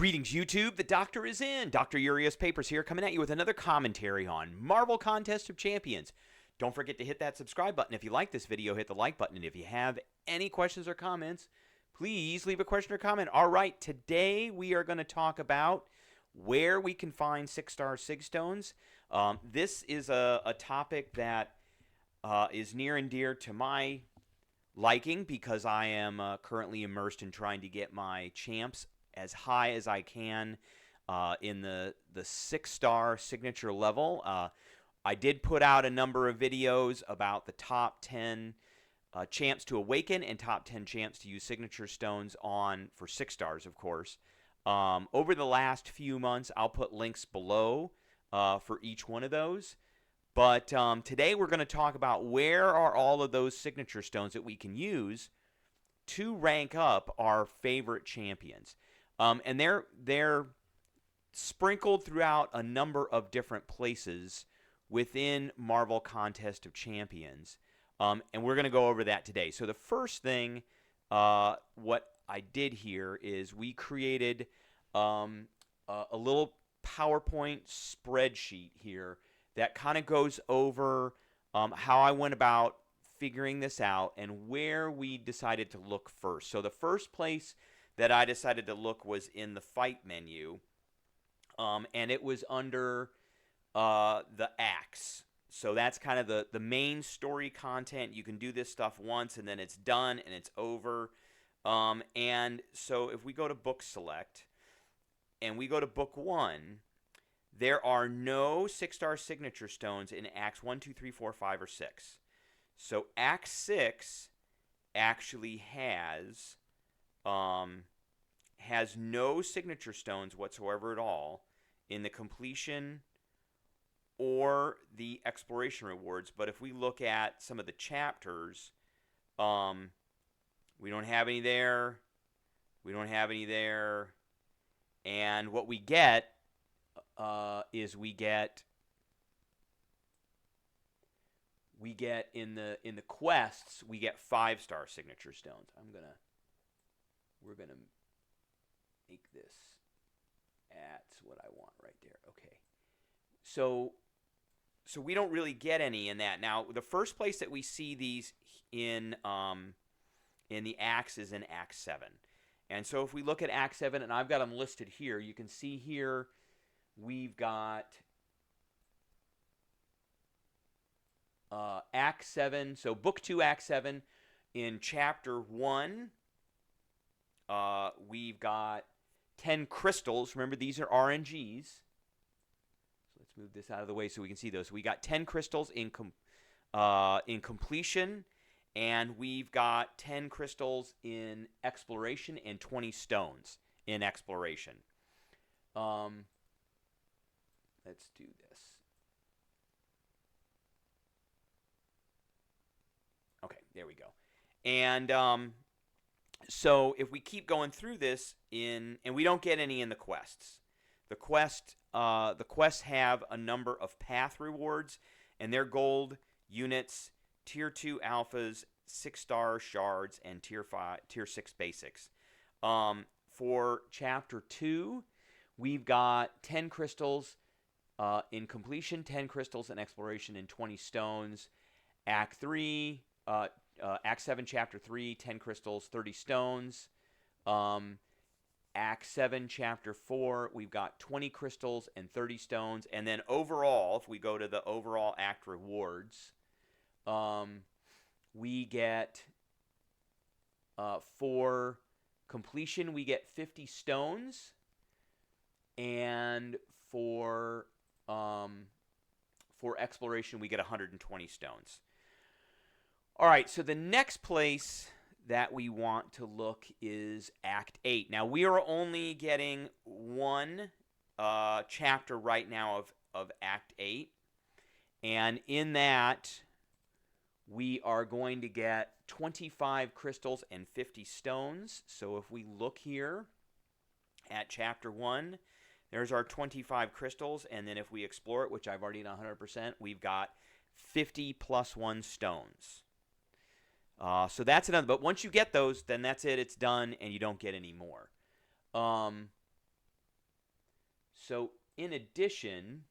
Greetings, YouTube. The doctor is in. Dr. Urias Papers here, coming at you with another commentary on Marvel Contest of Champions. Don't forget to hit that subscribe button. If you like this video, hit the like button. And if you have any questions or comments, please leave a question or comment. All right, today we are going to talk about where we can find 6-star Sigstones. This is a topic that is near and dear to my liking because I am currently immersed in trying to get my champs as high as I can in the 6-star signature level. I did put out a number of videos about the top 10 champs to awaken and top 10 champs to use signature stones on for 6 stars, of course. Over the last few months, I'll put links below for each one of those. But today we're going to talk about where are all of those signature stones that we can use to rank up our favorite champions. And they're sprinkled throughout a number of different places within Marvel Contest of Champions. And we're going to go over that today. So the first thing, what I did here is we created a little PowerPoint spreadsheet here that kind of goes over how I went about figuring this out and where we decided to look first. So the first place that I decided to look was in the fight menu, and it was under the axe. So that's kind of the main story content. You can do this stuff once, and then it's done, and it's over. And so if we go to Book Select, and we go to Book 1, there are no 6-star signature stones in Acts 1, 2, 3, 4, 5, or 6. So Act 6 actually has no signature stones whatsoever at all in the completion or the exploration rewards. But if we look at some of the chapters, we don't have any there. We don't have any there. And what we get is we get in the quests, we get 5-star signature stones. We're gonna make this at what I want right there. Okay. So we don't really get any in that. Now, the first place that we see these in the Acts is in Act 7. And so if we look at Act 7, and I've got them listed here, you can see here we've got Act 7. So Book 2, Act 7. In Chapter 1, we've got 10 crystals. Remember, these are RNGs. So let's move this out of the way so we can see those. So we got 10 crystals in completion, and we've got 10 crystals in exploration and 20 stones in exploration. Let's do this. Okay, there we go. And so if we keep going through this and we don't get any in the quests. The quests have a number of path rewards, and they're gold units, tier 2 alphas, 6-star shards, and tier 6 basics. For chapter 2, we've got 10 crystals in completion, 10 crystals in exploration, and 20 stones. Act 3, Act 7, Chapter 3, 10 crystals, 30 stones. Act 7, Chapter 4, we've got 20 crystals and 30 stones. And then overall, if we go to the overall Act rewards, we get, for completion, we get 50 stones. And for exploration, we get 120 stones. All right, so the next place that we want to look is Act 8. Now, we are only getting one chapter right now of Act 8. And in that, we are going to get 25 crystals and 50 stones. So if we look here at Chapter 1, there's our 25 crystals. And then if we explore it, which I've already done 100%, we've got 50 plus 1 stones. So that's another. But once you get those, then that's it. It's done, and you don't get any more. So in addition,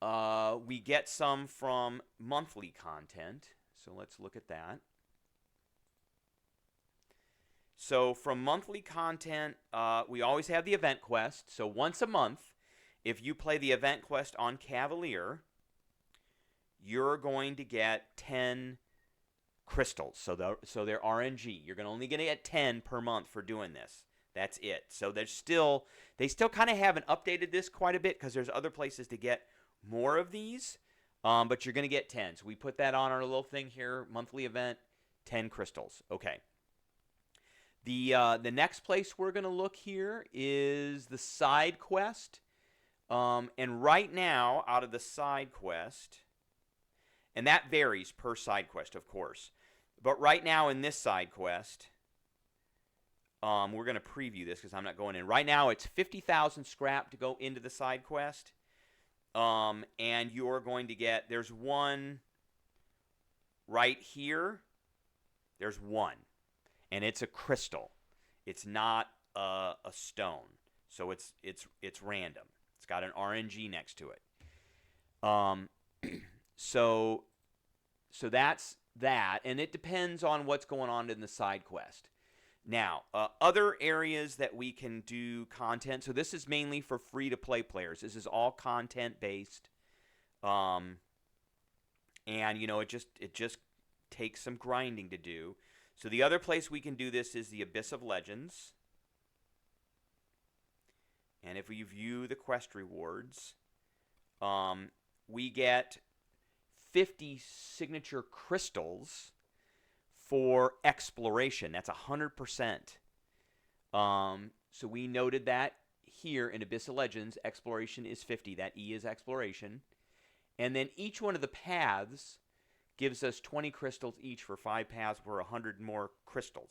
we get some from monthly content. So let's look at that. So from monthly content, we always have the event quest. So once a month, if you play the event quest on Cavalier, you're going to get 10 crystals. So they're RNG. You're only going to get 10 per month for doing this. That's it. So they still kind of haven't updated this quite a bit because there's other places to get more of these. But you're going to get 10. So we put that on our little thing here, monthly event, 10 crystals. Okay. The next place we're going to look here is the side quest. And right now, out of the side quest, and that varies per side quest, of course. But right now in this side quest, we're going to preview this because I'm not going in. Right now, it's 50,000 scrap to go into the side quest. And you're going to get, there's one right here. There's one. And it's a crystal. It's not a stone. So it's random. It's got an RNG next to it. So that's that, and it depends on what's going on in the side quest. Now, other areas that we can do content. So this is mainly for free-to-play players. This is all content-based, and it just takes some grinding to do. So the other place we can do this is the Abyss of Legends. And if we view the quest rewards, we get 50 signature crystals for exploration. That's 100%. So we noted that here in Abyss of Legends, exploration is 50. That E is exploration. And then each one of the paths gives us 20 crystals each for 5 paths for 100 more crystals.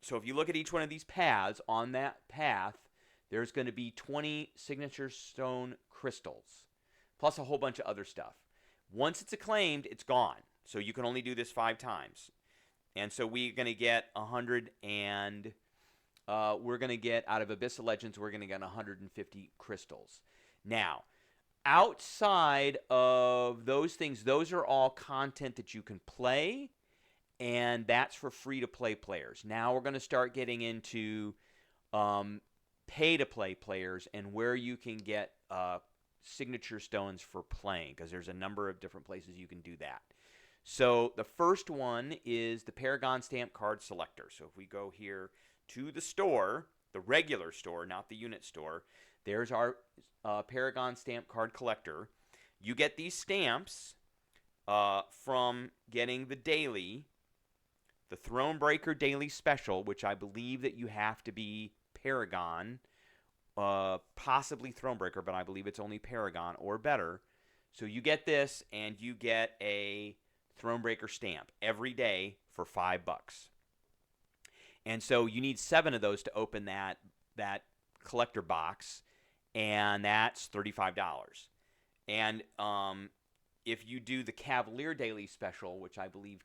So if you look at each one of these paths, on that path, there's going to be 20 signature stone crystals, plus a whole bunch of other stuff. Once it's acclaimed, it's gone. So you can only do this 5 times. And so we're going to get 100 and we're going to get, out of Abyss of Legends, we're going to get 150 crystals. Now, outside of those things, those are all content that you can play, and that's for free-to-play players. Now we're going to start getting into pay-to-play players and where you can get signature stones for playing, because there's a number of different places you can do that. So the first one is the Paragon Stamp Card Selector. So if we go here to the store, the regular store, not the unit store, there's our Paragon Stamp Card Collector. You get these stamps from getting the daily, the Thronebreaker Daily Special, which I believe that you have to be Paragon, possibly Thronebreaker, but I believe it's only Paragon or better. So you get this, and you get a Thronebreaker stamp every day for $5. And so you need 7 of those to open that collector box, and that's $35. And if you do the Cavalier Daily Special, which I believe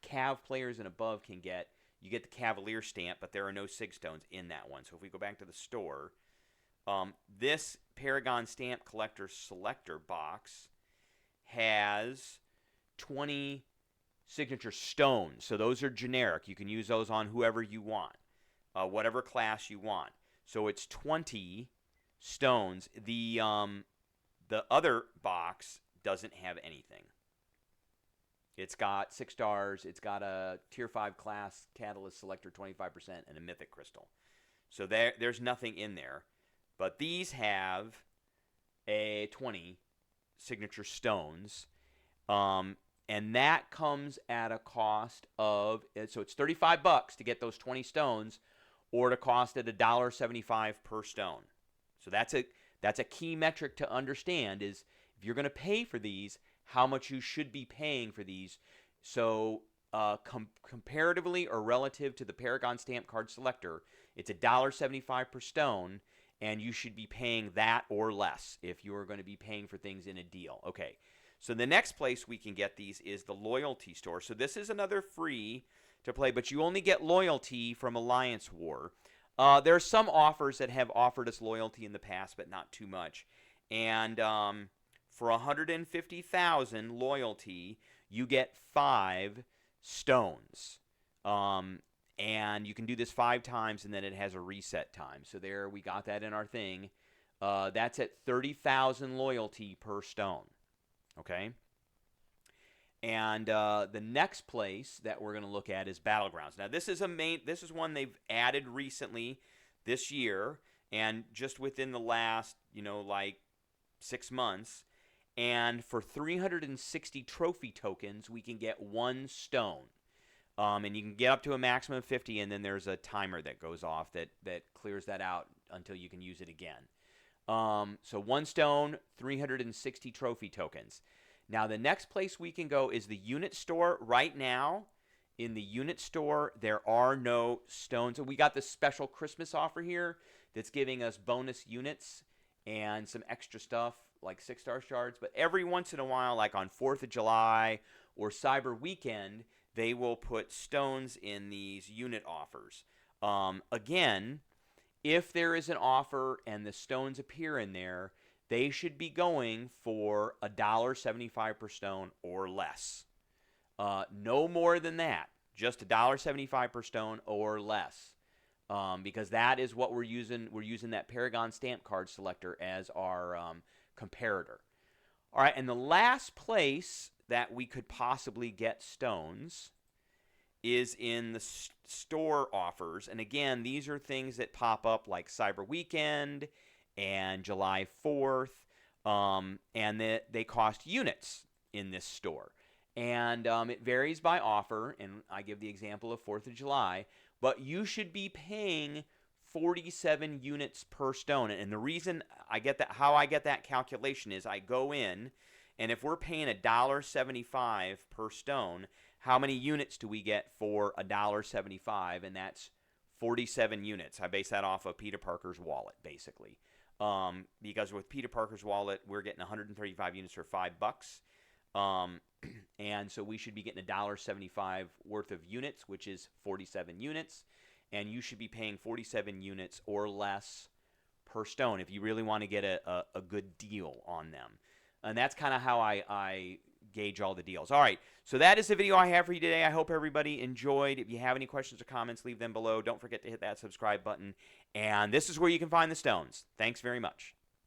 Cav players and above can get, you get the Cavalier stamp, but there are no Sig Stones in that one. So if we go back to the store, this Paragon Stamp Collector Selector box has 20 signature stones. So those are generic. You can use those on whoever you want, whatever class you want. So it's 20 stones. The other box doesn't have anything. It's got 6 stars. It's got a Tier 5 class Catalyst Selector 25% and a Mythic Crystal. So there's nothing in there. But these have a 20 signature stones. And that comes at a cost of, so it's $35 to get those 20 stones, or to cost at $1.75 per stone. So that's a key metric to understand, is if you're going to pay for these, how much you should be paying for these. So comparatively or relative to the Paragon Stamp Card Selector, it's $1.75 per stone, and you should be paying that or less if you are going to be paying for things in a deal. Okay, so the next place we can get these is the Loyalty Store. So this is another free to play, but you only get loyalty from Alliance War. There are some offers that have offered us loyalty in the past, but not too much. And for 150,000 loyalty, you get 5 stones. And you can do this 5 times, and then it has a reset time. So there, we got that in our thing. That's at 30,000 loyalty per stone. Okay? And the next place that we're going to look at is Battlegrounds. Now, this is one they've added recently this year, and just within the last, like 6 months. And for 360 trophy tokens, we can get 1 stone. And you can get up to a maximum of 50, and then there's a timer that goes off that clears that out until you can use it again. So 1 stone, 360 trophy tokens. Now, the next place we can go is the unit store. Right now, in the unit store, there are no stones. We got this special Christmas offer here that's giving us bonus units and some extra stuff like 6-star shards. But every once in a while, like on 4th of July or Cyber Weekend, they will put stones in these unit offers. Again, if there is an offer and the stones appear in there, they should be going for $1.75 per stone or less. No more than that. Just $1.75 per stone or less. Because that is what we're using. We're using that Paragon stamp card selector as our comparator. All right, and the last place that we could possibly get stones is in the store offers. And again, these are things that pop up like Cyber Weekend and July 4th, and they cost units in this store. And it varies by offer, and I give the example of 4th of July, but you should be paying 47 units per stone. And the reason I get that, how I get that calculation is I go in, and if we're paying $1.75 per stone, how many units do we get for $1.75? And that's 47 units. I base that off of Peter Parker's wallet, basically. Because with Peter Parker's wallet, we're getting 135 units for $5. And so we should be getting $1.75 worth of units, which is 47 units. And you should be paying 47 units or less per stone if you really want to get a good deal on them. And that's kind of how I gauge all the deals. All right, so that is the video I have for you today. I hope everybody enjoyed. If you have any questions or comments, leave them below. Don't forget to hit that subscribe button. And this is where you can find the stones. Thanks very much.